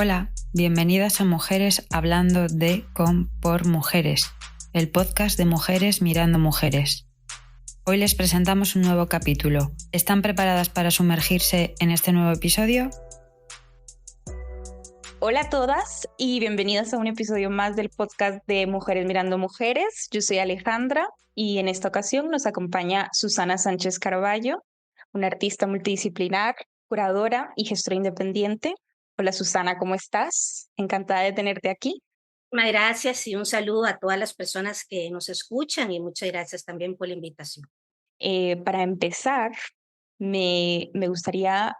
Hola, bienvenidas a Mujeres Hablando de con por Mujeres, el podcast de mujeres mirando mujeres. Hoy les presentamos un nuevo capítulo. ¿Están preparadas para sumergirse en este nuevo episodio? Hola a todas y bienvenidas a un episodio más del podcast de Mujeres Mirando Mujeres. Yo soy Alejandra y en esta ocasión nos acompaña Susana Sánchez Carballo, una artista multidisciplinar, curadora y gestora independiente. Hola Susana, ¿cómo estás? Encantada de tenerte aquí. Muchas gracias y un saludo a todas las personas que nos escuchan y muchas gracias también por la invitación. Para empezar, me gustaría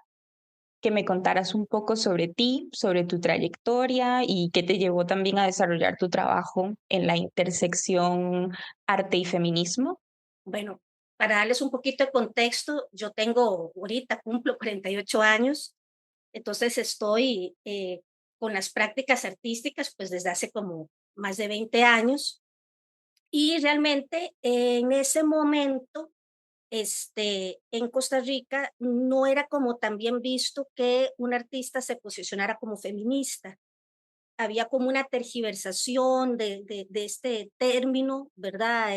que me contaras un poco sobre ti, sobre tu trayectoria y qué te llevó también a desarrollar tu trabajo en la intersección arte y feminismo. Bueno, para darles un poquito de contexto, yo tengo ahorita, cumplo 48 años, entonces estoy con las prácticas artísticas pues desde hace como más de 20 años y realmente en ese momento en Costa Rica no era como tan bien visto que un artista se posicionara como feminista. Había como una tergiversación de este término, ¿verdad?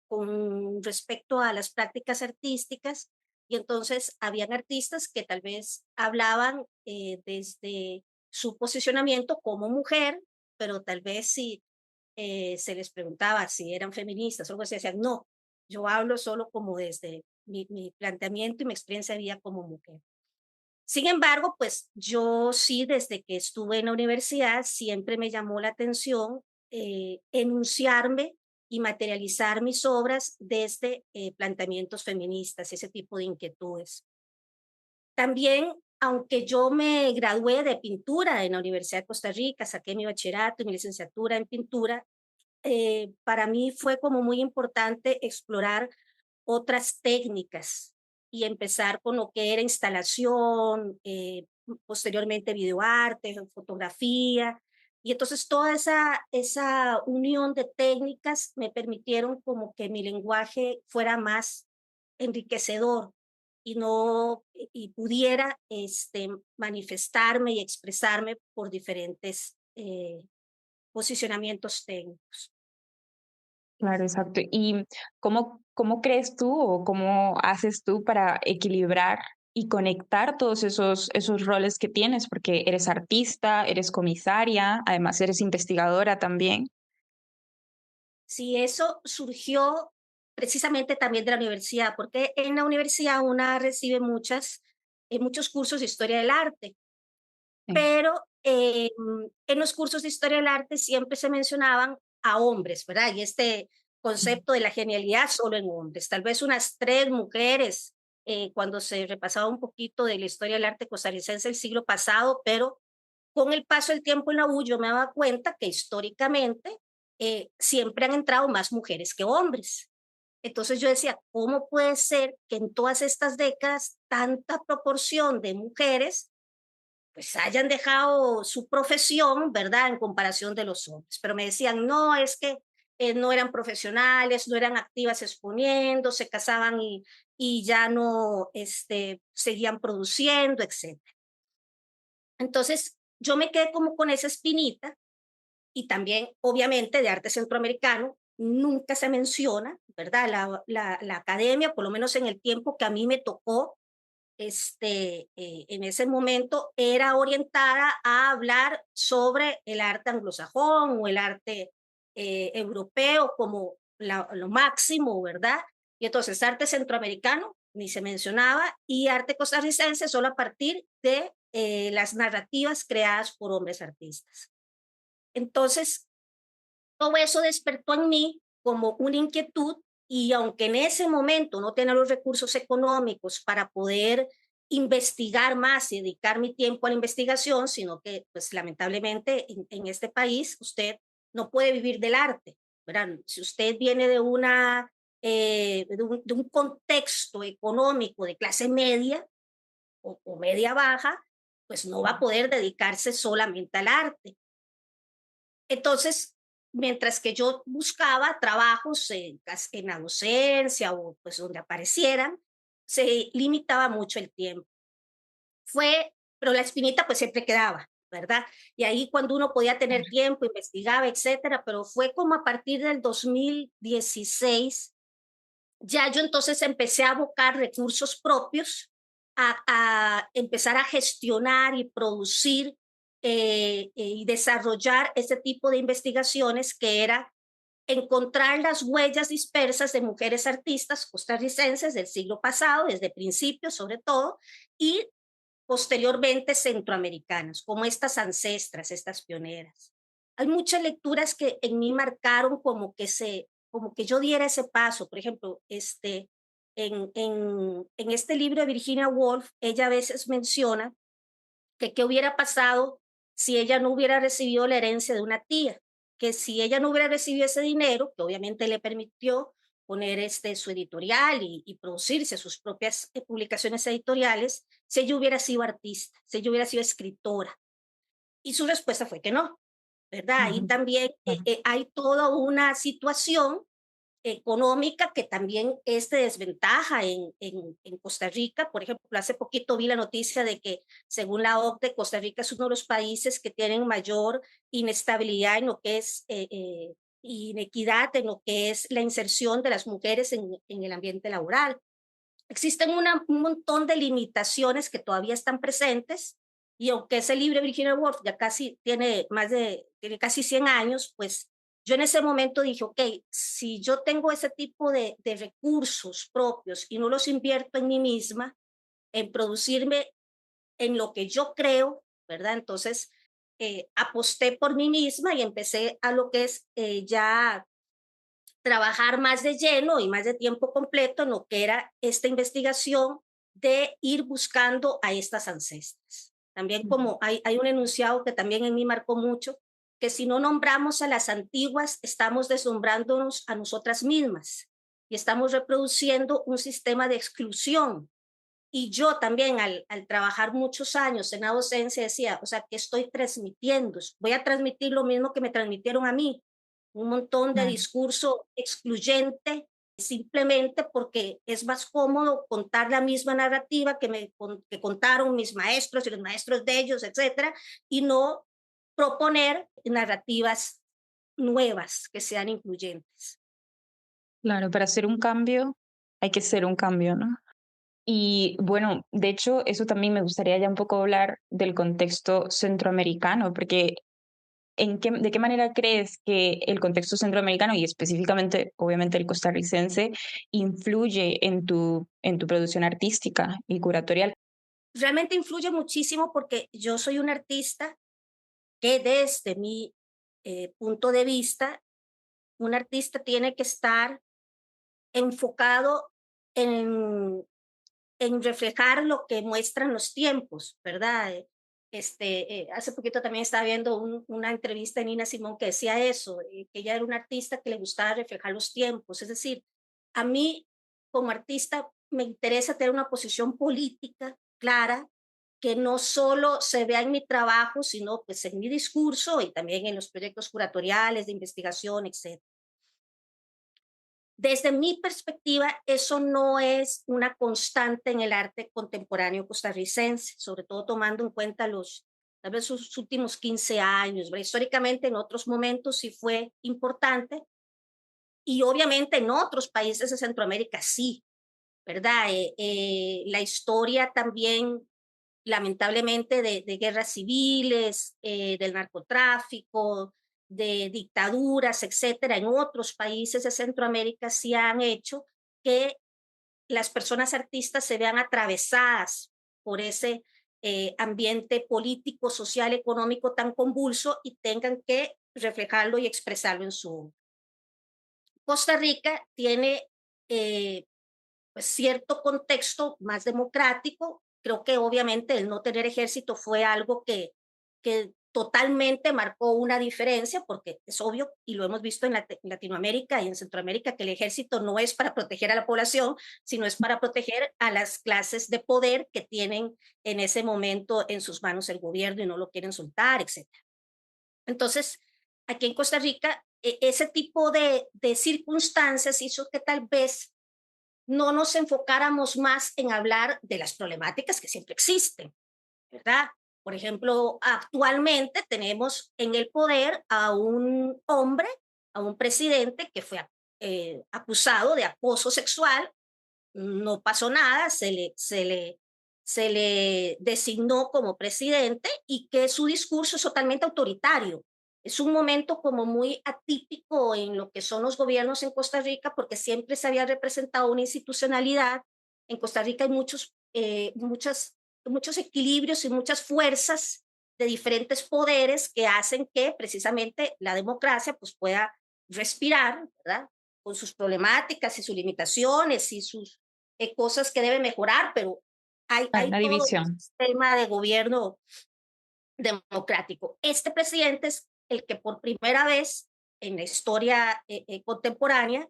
Con respecto a las prácticas artísticas. Y entonces habían artistas que tal vez hablaban desde su posicionamiento como mujer, pero tal vez si se les preguntaba si eran feministas o algo así, decían, no, yo hablo solo como desde mi planteamiento y mi experiencia de vida como mujer. Sin embargo, pues yo sí, desde que estuve en la universidad, siempre me llamó la atención enunciarme y materializar mis obras desde planteamientos feministas, ese tipo de inquietudes. También, aunque yo me gradué de pintura en la Universidad de Costa Rica, saqué mi bachillerato y mi licenciatura en pintura, para mí fue como muy importante explorar otras técnicas y empezar con lo que era instalación, posteriormente videoarte, fotografía. Y entonces toda esa unión de técnicas me permitieron como que mi lenguaje fuera más enriquecedor y no y pudiera manifestarme y expresarme por diferentes posicionamientos técnicos. Claro, exacto. ¿Y cómo crees tú o cómo haces tú para equilibrar y conectar todos esos roles que tienes? Porque eres artista, eres comisaria, además eres investigadora también. Sí, eso surgió precisamente también de la universidad, porque en la universidad una recibe muchos cursos de historia del arte, Sí. pero en los cursos de historia del arte siempre se mencionaban a hombres, ¿verdad? Y este concepto de la genialidad solo en hombres, tal vez unas 3 mujeres cuando se repasaba un poquito de la historia del arte costarricense del siglo pasado, pero con el paso del tiempo en la U yo me daba cuenta que históricamente siempre han entrado más mujeres que hombres. Entonces yo decía, ¿cómo puede ser que en todas estas décadas tanta proporción de mujeres pues hayan dejado su profesión, ¿verdad? En comparación de los hombres. Pero me decían, no, es que no eran profesionales, no eran activas exponiendo, se casaban y ya no seguían produciendo, etc. Entonces, yo me quedé como con esa espinita y también, obviamente, de arte centroamericano, nunca se menciona, ¿verdad? La academia, por lo menos en el tiempo que a mí me tocó, en ese momento, era orientada a hablar sobre el arte anglosajón o el arte europeo como lo máximo, ¿verdad? Y entonces, arte centroamericano ni se mencionaba y arte costarricense solo a partir de las narrativas creadas por hombres artistas. Entonces, todo eso despertó en mí como una inquietud y aunque en ese momento no tenía los recursos económicos para poder investigar más y dedicar mi tiempo a la investigación, sino que pues lamentablemente en este país usted no puede vivir del arte, ¿verdad? Si usted viene de un contexto económico de clase media o media baja, pues no va a poder dedicarse solamente al arte. Entonces, mientras que yo buscaba trabajos en la docencia o pues donde aparecieran, se limitaba mucho el tiempo. Pero la espinita pues siempre quedaba, ¿verdad? Y ahí cuando uno podía tener tiempo, investigaba, etcétera, pero fue como a partir del 2016, ya yo entonces empecé a abocar recursos propios, a empezar a gestionar y producir y desarrollar ese tipo de investigaciones que era encontrar las huellas dispersas de mujeres artistas costarricenses del siglo pasado, desde principios sobre todo, y posteriormente centroamericanas, como estas ancestras, estas pioneras. Hay muchas lecturas que en mí marcaron como que yo diera ese paso. Por ejemplo, en este libro de Virginia Woolf, ella a veces menciona que qué hubiera pasado si ella no hubiera recibido la herencia de una tía, que si ella no hubiera recibido ese dinero, que obviamente le permitió poner su editorial y producirse sus propias publicaciones editoriales, si ella hubiera sido artista, si ella hubiera sido escritora. Y su respuesta fue que no, ¿verdad? Ahí Ujú, también claro. hay toda una situación económica que también es de desventaja en Costa Rica. Por ejemplo, hace poquito vi la noticia de que según la OCDE, Costa Rica es uno de los países que tienen mayor inestabilidad en lo que es inequidad en lo que es la inserción de las mujeres en el ambiente laboral. Existen un montón de limitaciones que todavía están presentes y aunque ese libro de Virginia Woolf ya casi tiene casi 100 años, pues yo en ese momento dije, ok, si yo tengo ese tipo de recursos propios y no los invierto en mí misma, en producirme en lo que yo creo, ¿verdad? Entonces, aposté por mí misma y empecé a lo que es ya trabajar más de lleno y más de tiempo completo en lo que era esta investigación de ir buscando a estas ancestras. También Ujú. como hay un enunciado que también en mí marcó mucho, que si no nombramos a las antiguas, estamos desnombrándonos a nosotras mismas y estamos reproduciendo un sistema de exclusión. Y yo también al trabajar muchos años en la docencia decía, o sea, ¿qué estoy transmitiendo? Voy a transmitir lo mismo que me transmitieron a mí, un montón de Claro. discurso excluyente, simplemente porque es más cómodo contar la misma narrativa que contaron mis maestros y los maestros de ellos, etcétera, y no proponer narrativas nuevas que sean incluyentes. Claro, para hacer un cambio hay que ser un cambio, ¿no? Y bueno, de hecho, eso también me gustaría ya un poco hablar del contexto centroamericano, porque ¿de qué manera crees que el contexto centroamericano y específicamente, obviamente, el costarricense influye en tu producción artística y curatorial? Realmente influye muchísimo porque yo soy un artista que desde mi punto de vista, un artista tiene que estar enfocado en, en reflejar lo que muestran los tiempos, ¿verdad? Hace poquito también estaba viendo una entrevista de Nina Simón que decía eso, que ella era una artista que le gustaba reflejar los tiempos. Es decir, a mí como artista me interesa tener una posición política clara que no solo se vea en mi trabajo, sino pues en mi discurso y también en los proyectos curatoriales, de investigación, etc. Desde mi perspectiva, eso no es una constante en el arte contemporáneo costarricense, sobre todo tomando en cuenta tal vez sus últimos 15 años. ¿Verdad? Históricamente, en otros momentos sí fue importante y obviamente en otros países de Centroamérica sí, ¿verdad? La historia también, lamentablemente, de guerras civiles, del narcotráfico, de dictaduras, etcétera, en otros países de Centroamérica sí han hecho que las personas artistas se vean atravesadas por ese ambiente político, social, económico tan convulso y tengan que reflejarlo y expresarlo en su obra. Costa Rica tiene pues, cierto contexto más democrático. Creo que obviamente el no tener ejército fue algo que totalmente marcó una diferencia, porque es obvio, y lo hemos visto en Latinoamérica y en Centroamérica, que el ejército no es para proteger a la población, sino es para proteger a las clases de poder que tienen en ese momento en sus manos el gobierno y no lo quieren soltar, etc. Entonces, aquí en Costa Rica, ese tipo de circunstancias hizo que tal vez no nos enfocáramos más en hablar de las problemáticas que siempre existen, ¿verdad? Por ejemplo, actualmente tenemos en el poder a un hombre, a un presidente que fue acusado de acoso sexual. No pasó nada, se le designó como presidente y que su discurso es totalmente autoritario. Es un momento como muy atípico en lo que son los gobiernos en Costa Rica, porque siempre se había representado una institucionalidad. En Costa Rica hay muchos equilibrios y muchas fuerzas de diferentes poderes que hacen que precisamente la democracia pues, pueda respirar, ¿verdad? Con sus problemáticas y sus limitaciones y sus cosas que debe mejorar, pero hay Una todo un división. sistema de gobierno democrático. Este presidente es el que por primera vez en la historia contemporánea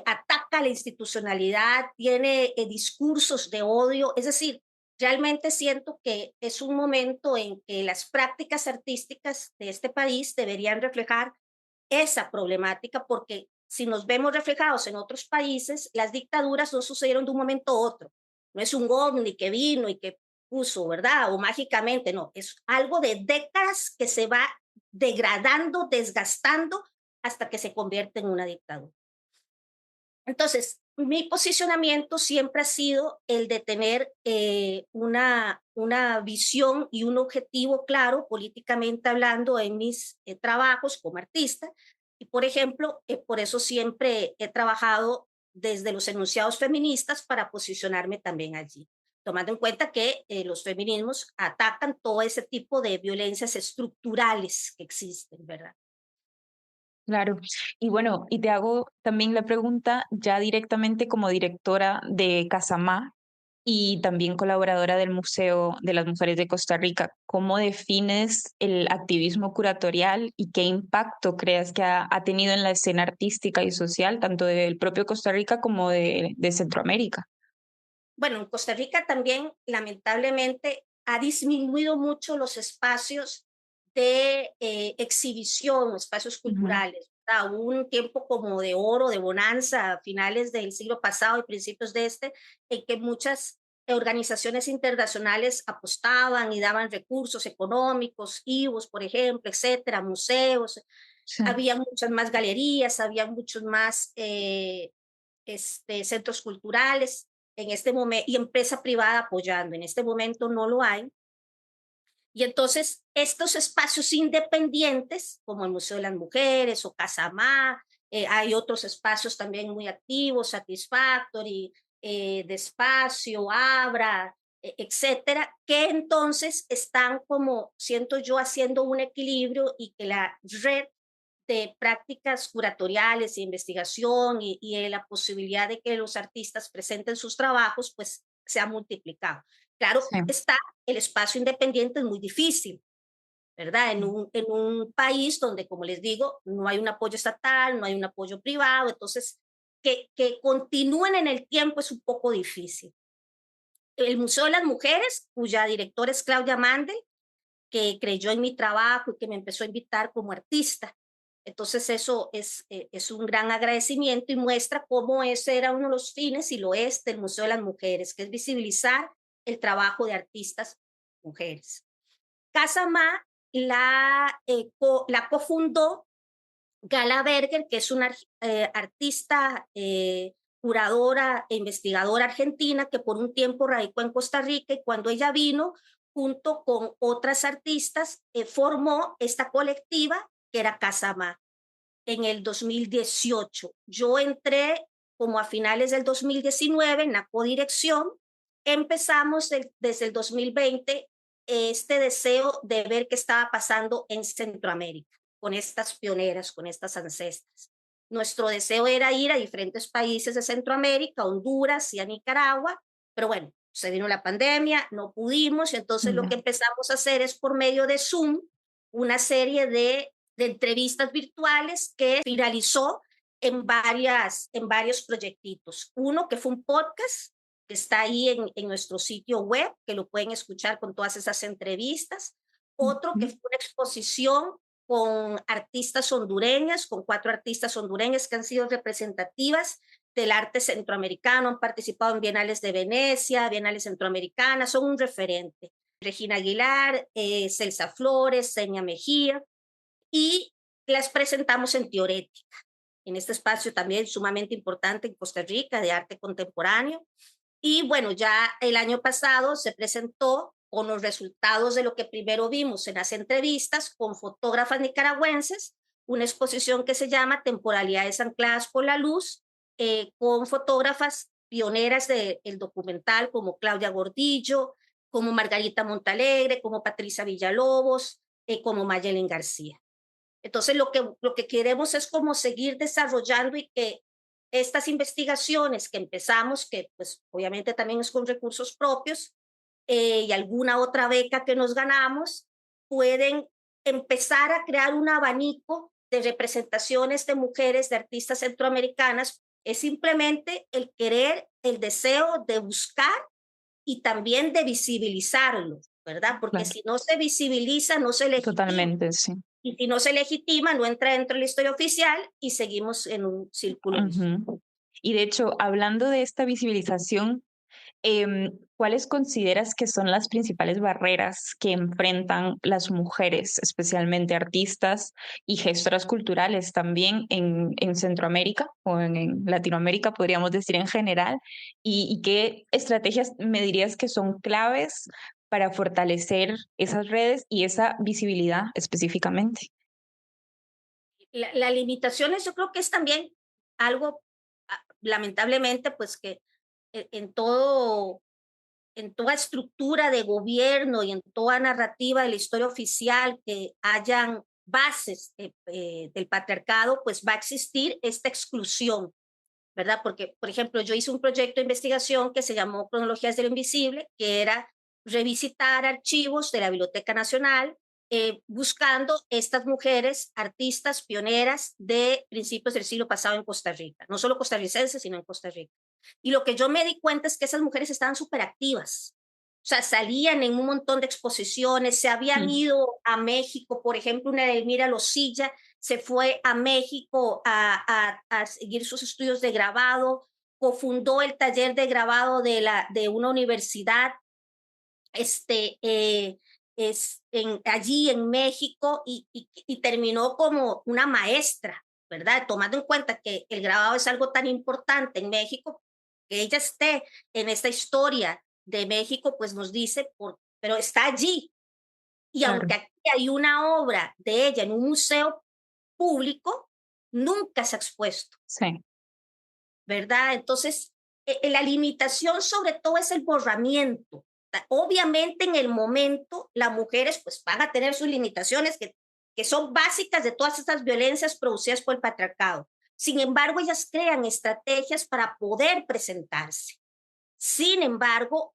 ataca la institucionalidad, tiene discursos de odio, es decir, realmente siento que es un momento en que las prácticas artísticas de este país deberían reflejar esa problemática, porque si nos vemos reflejados en otros países, las dictaduras no sucedieron de un momento a otro. No es un ovni que vino y que puso, ¿verdad? O mágicamente, no. Es algo de décadas que se va degradando, desgastando, hasta que se convierte en una dictadura. Entonces, mi posicionamiento siempre ha sido el de tener una visión y un objetivo claro, políticamente hablando, en mis trabajos como artista. Y, por ejemplo, por eso siempre he trabajado desde los enunciados feministas para posicionarme también allí, tomando en cuenta que los feminismos atacan todo ese tipo de violencias estructurales que existen, ¿verdad? Claro. Y bueno, y te hago también la pregunta ya directamente como directora de Casamá y también colaboradora del Museo de las Mujeres de Costa Rica. ¿Cómo defines el activismo curatorial y qué impacto creas que ha tenido en la escena artística y social, tanto del propio Costa Rica como de Centroamérica? Bueno, en Costa Rica también, lamentablemente, ha disminuido mucho los espacios de exhibición, espacios Ujú. culturales. ¿Verdad? Hubo un tiempo como de oro, de bonanza, a finales del siglo pasado y principios de este, en que muchas organizaciones internacionales apostaban y daban recursos económicos, IVOS, por ejemplo, etcétera, museos. Sí. Había muchas más galerías, había muchos más centros culturales en este momento y empresa privada apoyando. En este momento no lo hay. Y entonces estos espacios independientes, como el Museo de las Mujeres o Casamá, hay otros espacios también muy activos, Satisfactory, Despacio, Abra, etcétera, que entonces están como, siento yo, haciendo un equilibrio y que la red de prácticas curatoriales e investigación y la posibilidad de que los artistas presenten sus trabajos, pues se ha multiplicado. Claro Sí. está, el espacio independiente es muy difícil, ¿verdad? En un país donde, como les digo, no hay un apoyo estatal, no hay un apoyo privado, entonces que continúen en el tiempo es un poco difícil. El Museo de las Mujeres, cuya directora es Claudia Mande, que creyó en mi trabajo y que me empezó a invitar como artista. Entonces eso es un gran agradecimiento y muestra cómo ese era uno de los fines y lo es del Museo de las Mujeres, que es visibilizar el trabajo de artistas mujeres. Casamá la cofundó Gala Berger, que es una artista, curadora e investigadora argentina que por un tiempo radicó en Costa Rica y cuando ella vino, junto con otras artistas, formó esta colectiva que era Casamá en el 2018. Yo entré como a finales del 2019 en la codirección. Empezamos desde el 2020 este deseo de ver qué estaba pasando en Centroamérica con estas pioneras, con estas ancestras. Nuestro deseo era ir a diferentes países de Centroamérica, Honduras y a Nicaragua, pero bueno, se vino la pandemia, no pudimos, entonces lo que Ya. empezamos a hacer es por medio de Zoom una serie de entrevistas virtuales que finalizó en varios proyectitos. Uno que fue un podcast que está ahí en nuestro sitio web, que lo pueden escuchar con todas esas entrevistas. Otro que Ujú. fue una exposición con artistas hondureñas, con 4 artistas hondureñas que han sido representativas del arte centroamericano, han participado en bienales de Venecia, bienales centroamericanas, son un referente. Regina Aguilar, Celsa Flores, Seña Mejía, y las presentamos en Teorética, en este espacio también sumamente importante en Costa Rica de arte contemporáneo. Y bueno, ya el año pasado se presentó con los resultados de lo que primero vimos en las entrevistas con fotógrafas nicaragüenses, una exposición que se llama Temporalidades ancladas por la luz, con fotógrafas pioneras del documental como Claudia Gordillo, como Margarita Montalegre, como Patricia Villalobos, como Mayelen García. Entonces, lo que queremos es como seguir desarrollando y que estas investigaciones que empezamos, que pues obviamente también es con recursos propios, y alguna otra beca que nos ganamos, pueden empezar a crear un abanico de representaciones de mujeres, de artistas centroamericanas. Es simplemente el querer, el deseo de buscar y también de visibilizarlo, ¿verdad? Porque Claro, si no se visibiliza, no se legitima. totalmente, sí. Y si no se legitima, no entra dentro de la historia oficial y seguimos en un círculo vicioso. Ujú. Y de hecho, hablando de esta visibilización, ¿cuáles consideras que son las principales barreras que enfrentan las mujeres, especialmente artistas y gestoras culturales también en Centroamérica o en Latinoamérica, podríamos decir en general? Y qué estrategias me dirías que son claves para fortalecer esas redes y esa visibilidad específicamente? La limitaciones yo creo que es también algo, lamentablemente, pues que en todo, en toda estructura de gobierno y en toda narrativa de la historia oficial que hayan bases del patriarcado, pues va a existir esta exclusión, ¿verdad? Porque, por ejemplo, yo hice un proyecto de investigación que se llamó Cronologías de lo Invisible, que era revisitar archivos de la Biblioteca Nacional, buscando estas mujeres artistas pioneras de principios del siglo pasado en Costa Rica, no solo costarricenses, sino en Costa Rica. Y lo que yo me di cuenta es que esas mujeres estaban súper activas. O sea, salían en un montón de exposiciones, se habían Mm. ido a México, por ejemplo, una de Elmira Losilla se fue a México a seguir sus estudios de grabado, cofundó el taller de grabado de una universidad este, allí en México y terminó como una maestra, ¿verdad? Tomando en cuenta que el grabado es algo tan importante en México, que ella esté en esta historia de México, pues nos dice, pero está allí. Y Claro, aunque aquí hay una obra de ella en un museo público, nunca se ha expuesto, sí, ¿verdad? Entonces, la limitación sobre todo es el borramiento. Obviamente en el momento las mujeres pues van a tener sus limitaciones que son básicas de todas estas violencias producidas por el patriarcado. Sin embargo, ellas crean estrategias para poder presentarse. Sin embargo,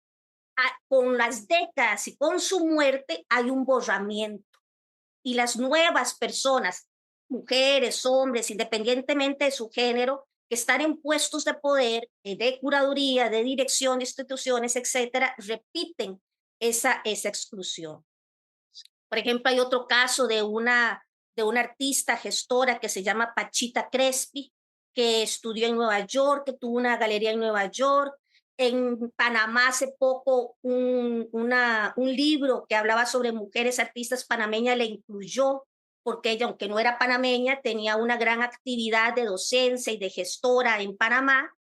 con las décadas y con su muerte hay un borramiento y las nuevas personas, mujeres, hombres, independientemente de su género, que están en puestos de poder, de curaduría, de dirección de instituciones, etcétera, repiten esa exclusión. Por ejemplo, hay otro caso de una artista gestora que se llama Pachita Crespi, que estudió en Nueva York, que tuvo una galería en Nueva York. En Panamá hace poco un libro que hablaba sobre mujeres artistas panameñas le incluyó, porque ella, aunque no era panameña, tenía una gran actividad de docencia y de gestora en Panamá.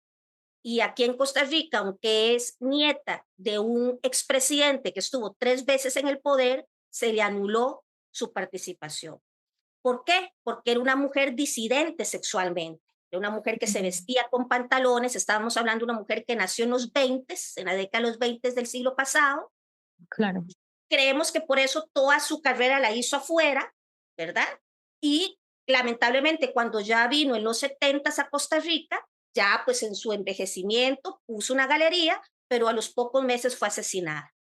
Y aquí en Costa Rica, aunque es nieta de un expresidente que estuvo 3 veces en el poder, se le anuló su participación. ¿Por qué? Porque era una mujer disidente sexualmente, era una mujer que se ujú, vestía con pantalones, estábamos hablando de una mujer que nació en los 20, en la década de los 20 del siglo pasado. claro. Creemos que por eso toda su carrera la hizo afuera, ¿verdad? Y lamentablemente cuando ya vino en los 70 a Costa Rica, ya pues en su envejecimiento puso una galería, pero a los pocos meses fue asesinada.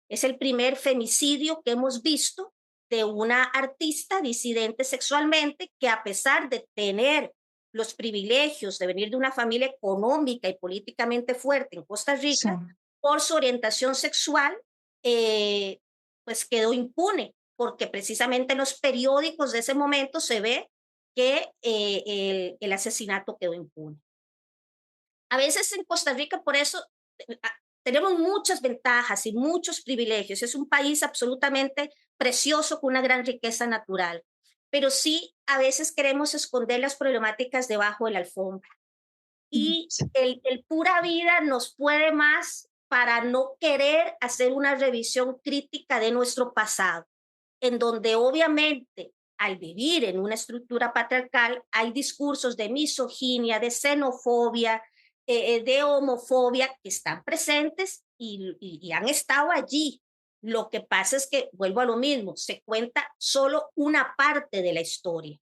Es el primer femicidio que hemos visto de una artista disidente sexualmente que a pesar de tener los privilegios de venir de una familia económica y políticamente fuerte en Costa Sí. Rica, por su orientación sexual, eh, pues quedó impune, porque precisamente en los periódicos de ese momento se ve que el asesinato quedó impune. A veces en Costa Rica, por eso, tenemos muchas ventajas y muchos privilegios. Es un país absolutamente precioso con una gran riqueza natural, pero sí a veces queremos esconder las problemáticas debajo de la alfombra. Y Sí. el pura vida nos puede más para no querer hacer una revisión crítica de nuestro pasado, en donde obviamente al vivir en una estructura patriarcal hay discursos de misoginia, de xenofobia, de homofobia que están presentes y han estado allí. Lo que pasa es que, vuelvo a lo mismo, se cuenta solo una parte de la historia,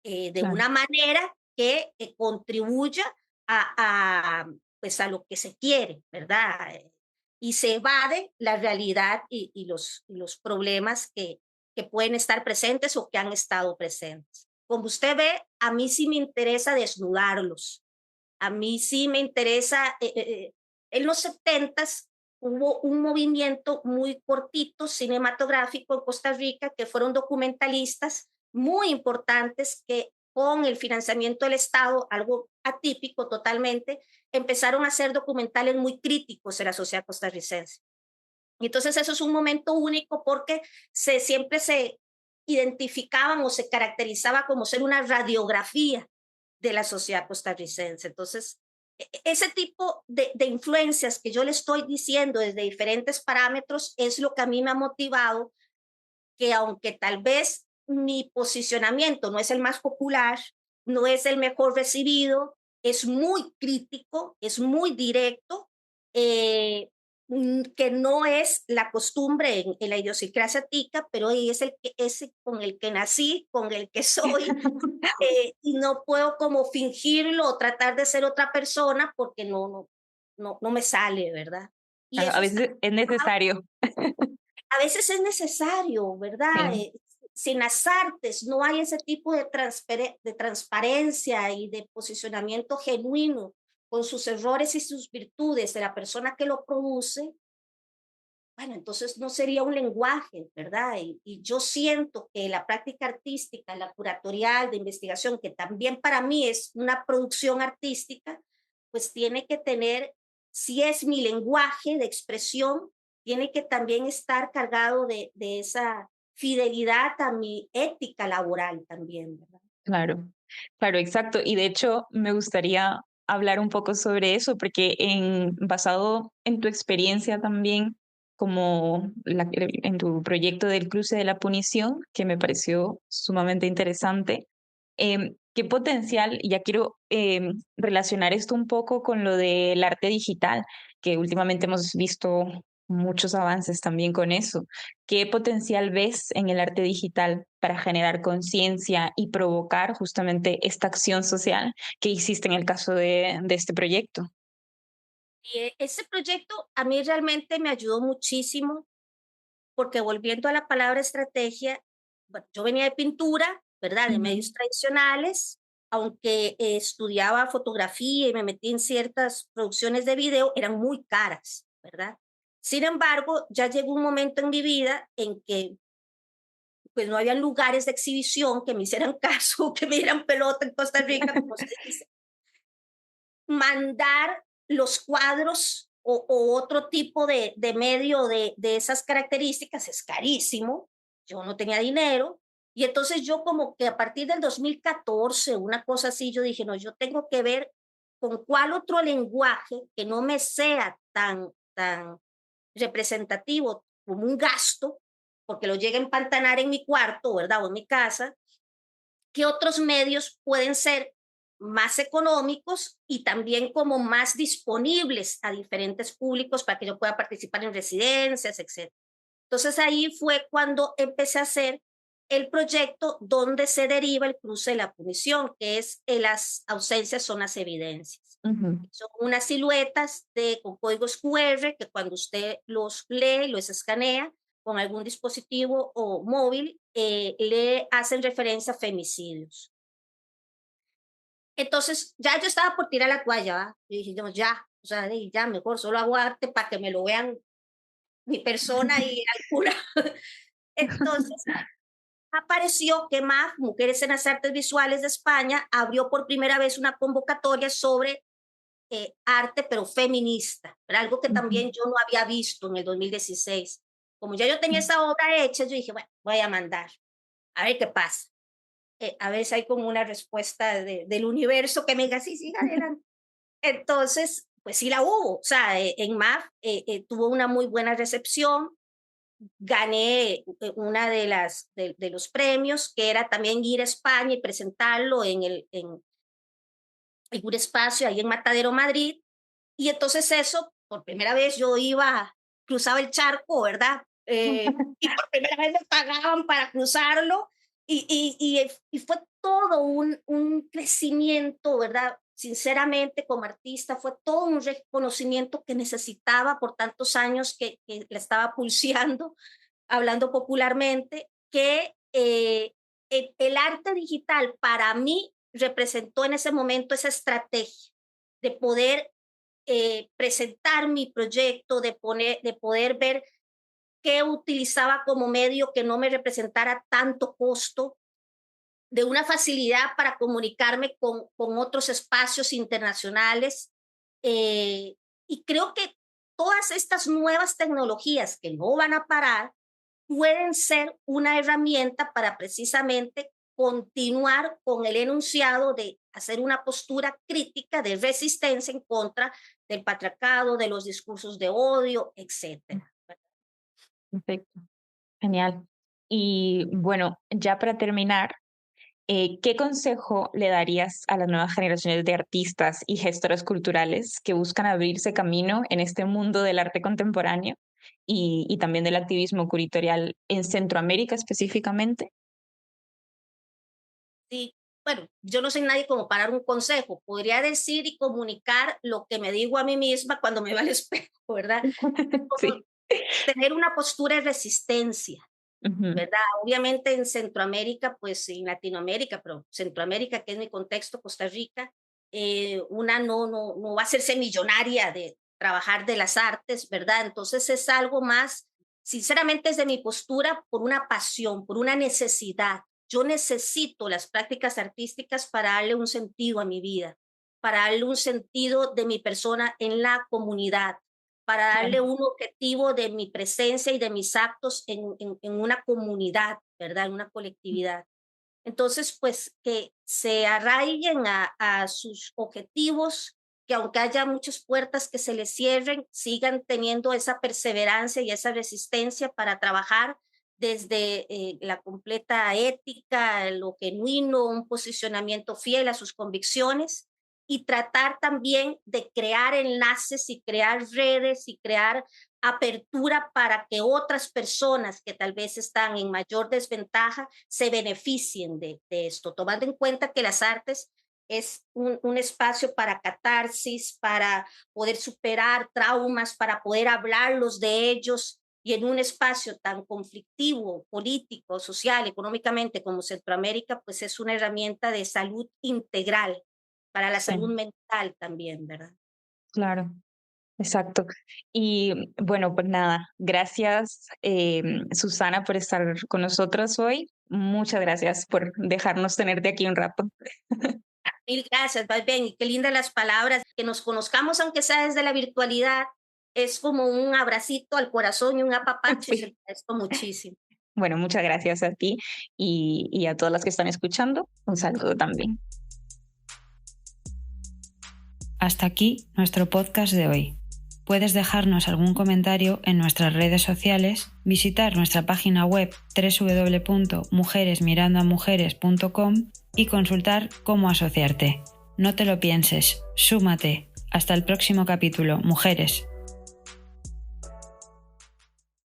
de Claro. una manera que contribuya pues a lo que se quiere, ¿verdad? Y se evade la realidad y los problemas que pueden estar presentes o que han estado presentes. Como usted ve, a mí sí me interesa desnudarlos. A mí sí me interesa, en los 70s hubo un movimiento muy cortito cinematográfico en Costa Rica que fueron documentalistas muy importantes que con el financiamiento del Estado, algo atípico totalmente, empezaron a hacer documentales muy críticos en la sociedad costarricense. Y entonces eso es un momento único porque siempre se identificaban o se caracterizaba como ser una radiografía de la sociedad costarricense. Entonces, ese tipo de influencias que yo le estoy diciendo desde diferentes parámetros es lo que a mí me ha motivado que aunque tal vez mi posicionamiento no es el más popular, no es el mejor recibido, es muy crítico, es muy directo, eh, que no es la costumbre en la idiosincrasia tica, pero es es con el que nací, con el que soy, y no puedo como fingirlo o tratar de ser otra persona porque no me sale, ¿verdad? Y Claro, a eso está, veces es necesario. a veces es necesario, ¿verdad? Sí. Sin las artes no hay ese tipo de transparencia y de posicionamiento genuino con sus errores y sus virtudes de la persona que lo produce. Bueno, entonces no sería un lenguaje, ¿verdad? Y yo siento que la práctica artística, la curatorial de investigación, que también para mí es una producción artística, pues tiene que tener, si es mi lenguaje de expresión, tiene que también estar cargado de esa fidelidad a mi ética laboral también, ¿verdad? Claro, claro, exacto. Y de hecho, me gustaría hablar un poco sobre eso, porque basado en tu experiencia también, como en tu proyecto del cruce de la punición, que me pareció sumamente interesante, ¿qué potencial? Y ya quiero relacionar esto un poco con lo del arte digital, que últimamente hemos visto muchos avances también con eso. ¿Qué potencial ves en el arte digital para generar conciencia y provocar justamente esta acción social que hiciste en el caso de este proyecto? Y ese proyecto a mí realmente me ayudó muchísimo porque volviendo a la palabra estrategia, bueno, yo venía de pintura, ¿verdad? De Ujú. medios tradicionales, aunque estudiaba fotografía y me metí en ciertas producciones de video, eran muy caras, ¿verdad? Sin embargo, ya llegó un momento en mi vida en que pues no había lugares de exhibición que me hicieran caso, que me dieran pelota en Costa Rica, como se dice, mandar los cuadros o otro tipo de medio de esas características es carísimo. Yo no tenía dinero. Y entonces yo como que a partir del 2014, una cosa así, yo dije, no, yo tengo que ver con cuál otro lenguaje que no me sea tan representativo como un gasto, porque lo llega a empantanar en mi cuarto, ¿verdad? O en mi casa, qué otros medios pueden ser más económicos y también como más disponibles a diferentes públicos para que yo pueda participar en residencias, etcétera. Entonces ahí fue cuando empecé a hacer el proyecto donde se deriva el cruce de la punición, que es las ausencias son las evidencias. Ujú. Son unas siluetas con códigos QR que cuando usted los lee, los escanea con algún dispositivo o móvil, le hacen referencia a femicidios. Entonces, ya yo estaba por tirar la toalla, ¿va? Y dije, no, ya, o sea, ya mejor, solo hago arte para que me lo vean mi persona y alguna. Entonces, apareció que MAF, Mujeres en las Artes Visuales de España, abrió por primera vez una convocatoria sobre arte, pero feminista. Era algo que también yo no había visto en el 2016. Como ya yo tenía esa obra hecha, yo dije, bueno, voy a mandar, a ver qué pasa. A ver si hay como una respuesta del universo que me diga, sí, sí, adelante. Entonces, pues sí la hubo. O sea, en MAF tuvo una muy buena recepción. Gané una de los premios, que era también ir a España y presentarlo en un espacio ahí en Matadero, Madrid. Y entonces eso, por primera vez yo cruzaba el charco, ¿verdad? Y por primera vez me pagaban para cruzarlo y fue todo un crecimiento, ¿verdad? Sinceramente, como artista, fue todo un reconocimiento que necesitaba por tantos años que la estaba pulseando, hablando popularmente, que el arte digital para mí representó en ese momento esa estrategia de poder presentar mi proyecto, de poder ver qué utilizaba como medio que no me representara tanto costo, de una facilidad para comunicarme con otros espacios internacionales. Y creo que todas estas nuevas tecnologías que no van a parar pueden ser una herramienta para precisamente continuar con el enunciado de hacer una postura crítica de resistencia en contra del patriarcado, de los discursos de odio, etcétera. Perfecto, genial. Y bueno, ya para terminar, ¿qué consejo le darías a las nuevas generaciones de artistas y gestoras culturales que buscan abrirse camino en este mundo del arte contemporáneo y también del activismo curatorial en Centroamérica específicamente? Sí, bueno, yo no soy nadie como para dar un consejo. Podría decir y comunicar lo que me digo a mí misma cuando me veo al espejo, ¿verdad? Como Sí. tener una postura de resistencia, Ujú. ¿verdad? Obviamente en Centroamérica, pues en Latinoamérica, pero Centroamérica, que es mi contexto, Costa Rica, una no va a hacerse millonaria de trabajar de las artes, ¿verdad? Entonces es algo más, sinceramente, es de mi postura por una pasión, por una necesidad. Yo necesito las prácticas artísticas para darle un sentido a mi vida, para darle un sentido de mi persona en la comunidad, para darle Claro. un objetivo de mi presencia y de mis actos en una comunidad, ¿verdad? En una colectividad. Entonces, pues que se arraiguen a sus objetivos, que aunque haya muchas puertas que se les cierren, sigan teniendo esa perseverancia y esa resistencia para trabajar desde la completa ética, lo genuino, un posicionamiento fiel a sus convicciones y tratar también de crear enlaces y crear redes y crear apertura para que otras personas que tal vez están en mayor desventaja se beneficien de esto, tomando en cuenta que las artes es un espacio para catarsis, para poder superar traumas, para poder hablarlos de ellos y en un espacio tan conflictivo, político, social, económicamente como Centroamérica, pues es una herramienta de salud integral para la Sí, salud mental también, ¿verdad? claro. Exacto. Y bueno, pues nada, gracias Susana por estar con nosotros hoy. Muchas gracias por dejarnos tenerte aquí un rato. Mil gracias, más bien, y qué lindas las palabras. Que nos conozcamos, aunque sea desde la virtualidad, es como un abracito al corazón y un apapacho, y se lo Sí. agradezco muchísimo. Bueno, muchas gracias a ti y a todas las que están escuchando. Un saludo también. Hasta aquí nuestro podcast de hoy. Puedes dejarnos algún comentario en nuestras redes sociales, visitar nuestra página web www.mujeresmirandoamujeres.com y consultar cómo asociarte. No te lo pienses, súmate. Hasta el próximo capítulo, mujeres.